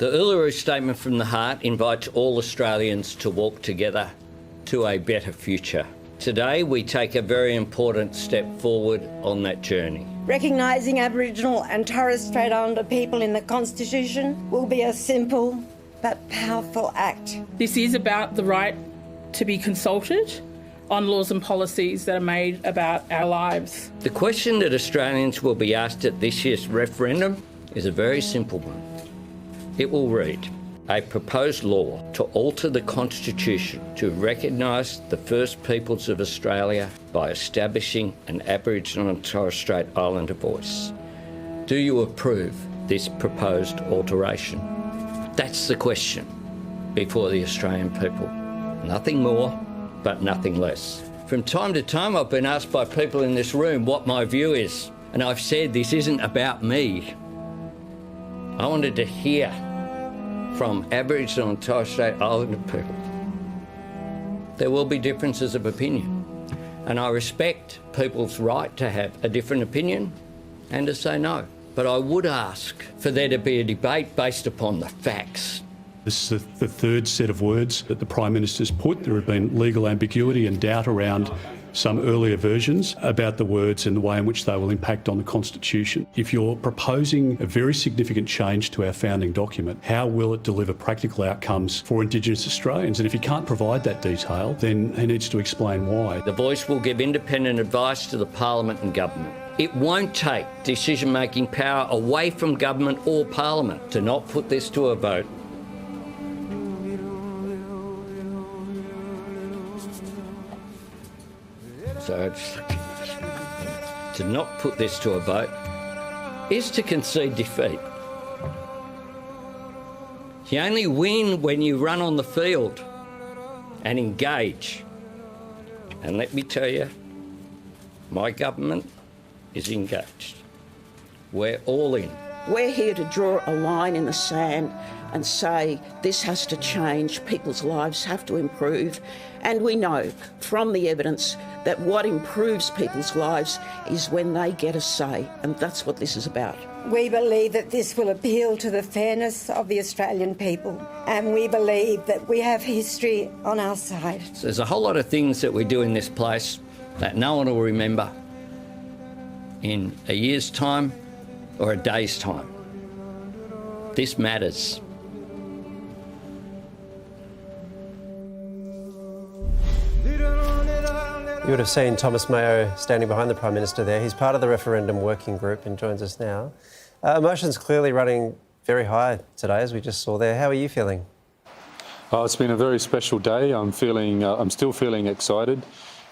The Uluru Statement from the Heart invites all Australians to walk together to a better future. Today, we take a very important step forward on that journey. Recognising Aboriginal and Torres Strait Islander people in the Constitution will be a simple but powerful act. This is about the right to be consulted on laws and policies that are made about our lives. The question that Australians will be asked at this year's referendum is a very simple one. It will read, a proposed law to alter the Constitution to recognise the First Peoples of Australia by establishing an Aboriginal and Torres Strait Islander voice. Do you approve this proposed alteration? That's the question before the Australian people. Nothing more, but nothing less. From time to time, I've been asked by people in this room what my view is, and I've said this isn't about me. I wanted to hear from Aboriginal and Torres Strait Islander people. There will be differences of opinion, and I respect people's right to have a different opinion and to say no. But I would ask for there to be a debate based upon the facts. This is the third set of words that the Prime Minister's put. There have been legal ambiguity and doubt around some earlier versions about the words and the way in which they will impact on the Constitution. If you're proposing a very significant change to our founding document, how will it deliver practical outcomes for Indigenous Australians? And if he can't provide that detail, then he needs to explain why. The voice will give independent advice to the Parliament and Government. It won't take decision-making power away from Government or Parliament to not put this to a vote. So to not put this to a vote is to concede defeat. You only win when you run on the field and engage. And let me tell you, my government is engaged. We're all in. We're here to draw a line in the sand and say this has to change, people's lives have to improve. And we know from the evidence that what improves people's lives is when they get a say, and that's what this is about. We believe that this will appeal to the fairness of the Australian people, and we believe that we have history on our side. There's a whole lot of things that we do in this place that no one will remember in a year's time or a day's time. This matters. You would have seen Thomas Mayo standing behind the Prime Minister there. He's part of the referendum working group and joins us now. Emotions clearly running very high today, as we just saw there. How are you feeling? Oh, it's been a very special day. I'm still feeling excited.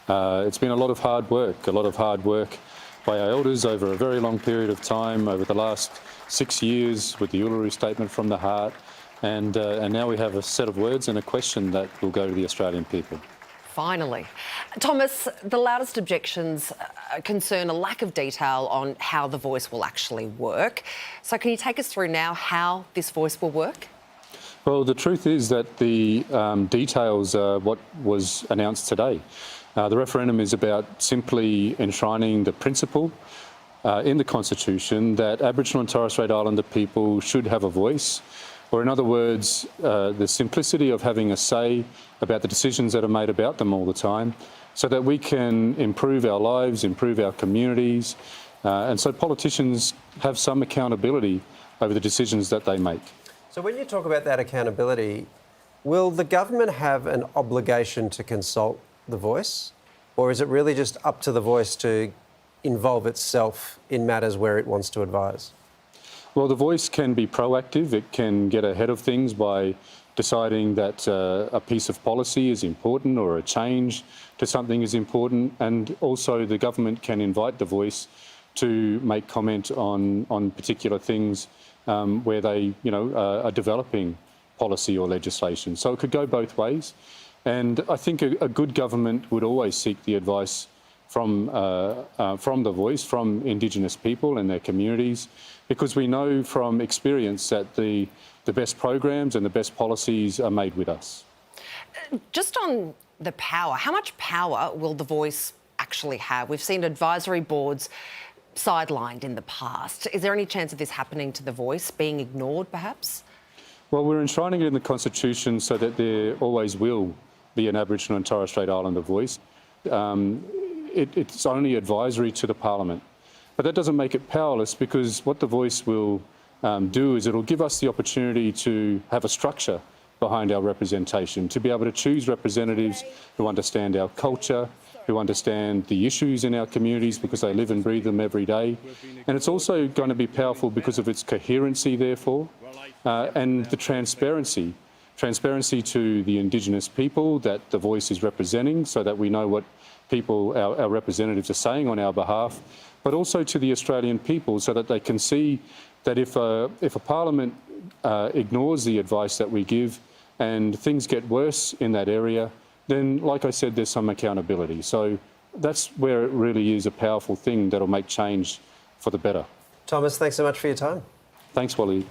It's been a lot of hard work by our elders over a very long period of time, over the last 6 years with the Uluru Statement from the Heart. And now we have a set of words and a question that will go to the Australian people. Finally. Thomas, the loudest objections concern a lack of detail on how the voice will actually work. So can you take us through now how this voice will work? Well, the truth is that the details are what was announced today. The referendum is about simply enshrining the principle in the Constitution that Aboriginal and Torres Strait Islander people should have a voice, or in other words, the simplicity of having a say about the decisions that are made about them all the time, so that we can improve our lives, improve our communities, and so politicians have some accountability over the decisions that they make. So when you talk about that accountability, will the government have an obligation to consult the voice, or is it really just up to the voice to involve itself in matters where it wants to advise? Well, the voice can be proactive. It can get ahead of things by deciding that a piece of policy is important or a change to something is important, and also the government can invite the voice to make comment on particular things where they are developing policy or legislation. So it could go both ways. And I think a good government would always seek the advice from the voice, from Indigenous people and their communities, because we know from experience that the best programs and the best policies are made with us. Just on the power, how much power will the voice actually have? We've seen advisory boards sidelined in the past. Is there any chance of this happening to the voice, being ignored perhaps? Well, we're enshrining it in the Constitution so that there always will be an Aboriginal and Torres Strait Islander voice. It's only advisory to the Parliament. But that doesn't make it powerless, because what the voice will do is it'll give us the opportunity to have a structure behind our representation, to be able to choose representatives who understand our culture, who understand the issues in our communities because they live and breathe them every day. And it's also going to be powerful because of its coherency, therefore, and the transparency to the indigenous people that the voice is representing, so that we know what people, our representatives, are saying on our behalf, but also to the Australian people, so that they can see that if a Parliament ignores the advice that we give and things get worse in that area, then, like I said, there's some accountability. So that's where it really is a powerful thing that'll make change for the better. Thomas, thanks so much for your time. Thanks, Waleed.